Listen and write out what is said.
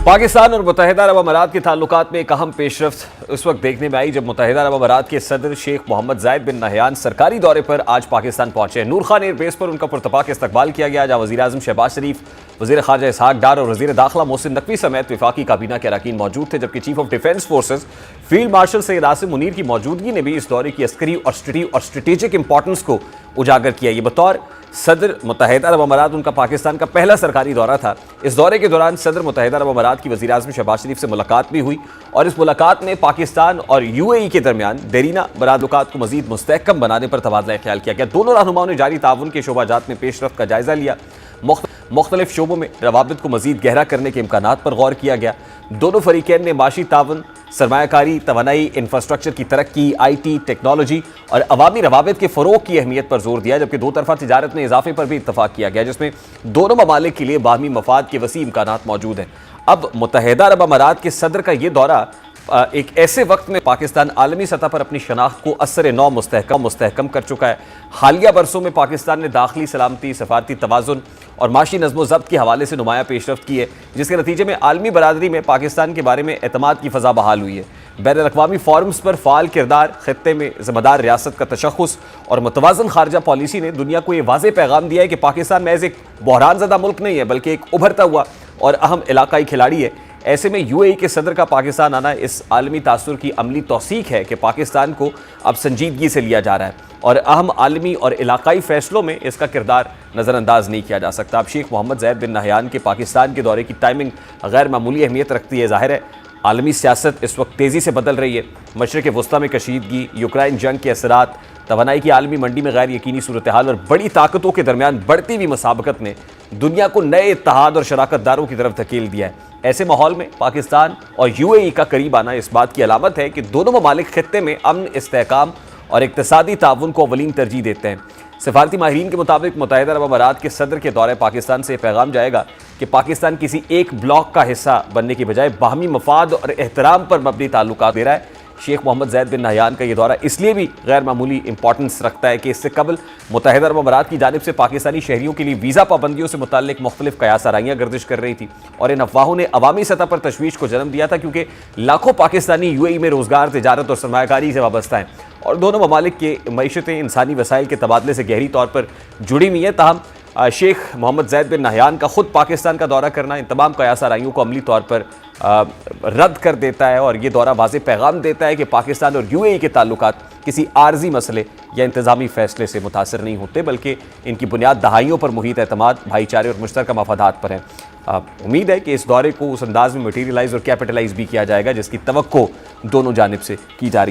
पाकिस्तान और मुत्तहिदा अरब अमारात के ताल्लुकात में एक अहम पेशरफ्त उस वक्त देखने में आई जब मुत्तहिदा अरब अमारात के सदर शेख मोहम्मद जायद बिन नहयान सरकारी दौरे पर आज पाकिस्तान पहुंचे। नूर खान एयरबेस पर उनका पुरतपाक इस्तकबाल किया गया, जहाँ वज़ीर आज़म शहबाज शरीफ, वज़ीर ख़ारजा इसहाक डार और वज़ीर दाखिला मोहसिन नकवी समेत वफाकी काबीना के अरकान मौजूद थे। जबकि chief of defence forces field marshal Syed Asim Munir की मौजूदगी ने भी इस दौरे की अस्करी और स्ट्रेटेजिक इंपॉर्टेंस को उजागर किया। ये बतौर सदर मुत्तहिदा अरब अमारात उनका पाकिस्तान का पहला सरकारी दौरा था। इस दौरे के दौरान सदर मुत्तहिदा अरब अमारात की वज़ीर आज़म शहबाज शरीफ से मुलाकात भी हुई और इस मुलाकात में पाकिस्तान और UAE के दरमियान देरीना बरादुकात को मज़ीद मुस्तहकम बनाने पर तबादला ख्याल किया गया। दोनों रहनुमाओं ने जारी ताउन के शोबाजात में पेशरफ्त का जायज़ा लिया। मुख्तलिफ शोबों में रवाबित को मज़ीद गहरा करने के इम्कानात पर गौर किया गया। दोनों फरीकैन ने माशी ताउन, सरमायाकारी, तवानाई, इंफ्रास्ट्रक्चर की तरक्की, IT, टेक्नोलॉजी और अवामी रवाबित के फ़रोग़ की अहमियत पर जोर दिया। जबकि दो तरफ़ा तिजारत में इजाफे पर भी इत्तफाक किया गया, जिसमें दोनों ममालिक के लिए बाहमी मफाद के वसी इम्कानात मौजूद हैं। अब मुत्तहिदा अरब अमारात के सदर का ये दौरा एक ऐसे वक्त में पाकिस्तान आलमी सतह पर अपनी शनाख्त को असर नौ मुस्तहकम कर चुका है। हालिया बरसों में पाकिस्तान ने दाखिली सलामती, सफारती तवाज़ुन और माशी नज़्म व ज़ब्त के हवाले से नुमाया पेशरफ्त की है, जिसके नतीजे में आलमी बरादरी में पाकिस्तान के बारे में एतमाद की फ़ज़ा बहाल हुई है। बैनुल-अक़वामी फ़ोरम्स पर फ़ाल किरदार, ख़ित्ते में ज़िम्मेदार रियासत का तशख़्ख़ुस और मुतवाज़न ख़ारजा पॉलिसी ने दुनिया को ये वाज़ेह पैगाम दिया है कि पाकिस्तान महज़ एक बहरान ज़दा मुल्क नहीं है, बल्कि एक उभरता हुआ और अहम इलाकाई खिलाड़ी है। ऐसे में UAE के सदर का पाकिस्तान आना इस आलमी तासुर की अमली तौसीक है कि पाकिस्तान को अब संजीदगी से लिया जा रहा है और अहम आलमी और इलाकाई फ़ैसलों में इसका किरदार नज़रअंदाज नहीं किया जा सकता। अब शेख मोहम्मद जायद बिन नहयान के पाकिस्तान के दौरे की टाइमिंग गैर मामूली अहमियत रखती है। ज़ाहिर है आलमी सियासत इस वक्त तेज़ी से बदल रही है। मशरिक़ वस्ता में कशीदगी, यूक्रेन जंग के असरात, तवानाई की आलमी मंडी में गैर यकीनी सूरत हाल और बड़ी ताकतों के दरमियान बढ़ती हुई मुसाबकत ने दुनिया को नए इत्तेहाद और शराकतदारों की तरफ धकेल दिया है। ऐसे माहौल में पाकिस्तान और UAE का करीब आना इस बात की अलामत है कि दोनों ममालिक खित्ते में अमन, इस्तेहकाम और इक़्तिसादी ताउन को अवलीन तरजीह देते हैं। सफारती माहिरीन के मुताबिक मुत्तहिदा अरब अमारात के सदर के दौरे पाकिस्तान से पैगाम जाएगा कि पाकिस्तान किसी एक ब्लॉक का हिस्सा बनने की बजाय बाहमी मफाद और एहतराम पर मबनी ताल्लुकात दे रहा है। शेख मोहम्मद जायद बिन नहयान का ये दौरा इसलिए भी गैर मामूली इंपॉर्टेंस रखता है कि इससे कबल मुत्तहिदा अरब अमारात की जानिब से पाकिस्तानी शहरियों के लिए वीज़ा पाबंदियों से मुताल्लिक मुख्तलिफ कयास आराइयाँ गर्दिश कर रही थी और इन अफवाहों ने अवामी सतह पर तशवीश को जन्म दिया था, क्योंकि लाखों पाकिस्तानी UAE में रोज़गार, तिजारत और सरमायाकारी से वाबस्ता हैं और दोनों ममालिक के मईशतें इंसानी वसाइल के तबादले से गहरी तौर पर जुड़ी हुई हैं। ताहम शेख मोहम्मद जायद बिन नहयान का ख़ुद पाकिस्तान का दौरा करना इन तमाम कयास आराइयों को अमली तौर पर रद्द कर देता है और ये दौरा वाज़ेह पैगाम देता है कि पाकिस्तान और UAE के ताल्लुकात किसी आर्जी मसले या इंतज़ामी फ़ैसले से मुतासर नहीं होते, बल्कि इनकी बुनियाद दहाइयों पर मुहित एतमाद, भाईचारे और मुश्तरका मफादात पर है। उम्मीद है कि इस दौरे को उस अंदाज में मटीरियलाइज़ और कैपिटलाइज़ भी किया जाएगा जिसकी तवक्को दोनों जानिब से की जा रही है।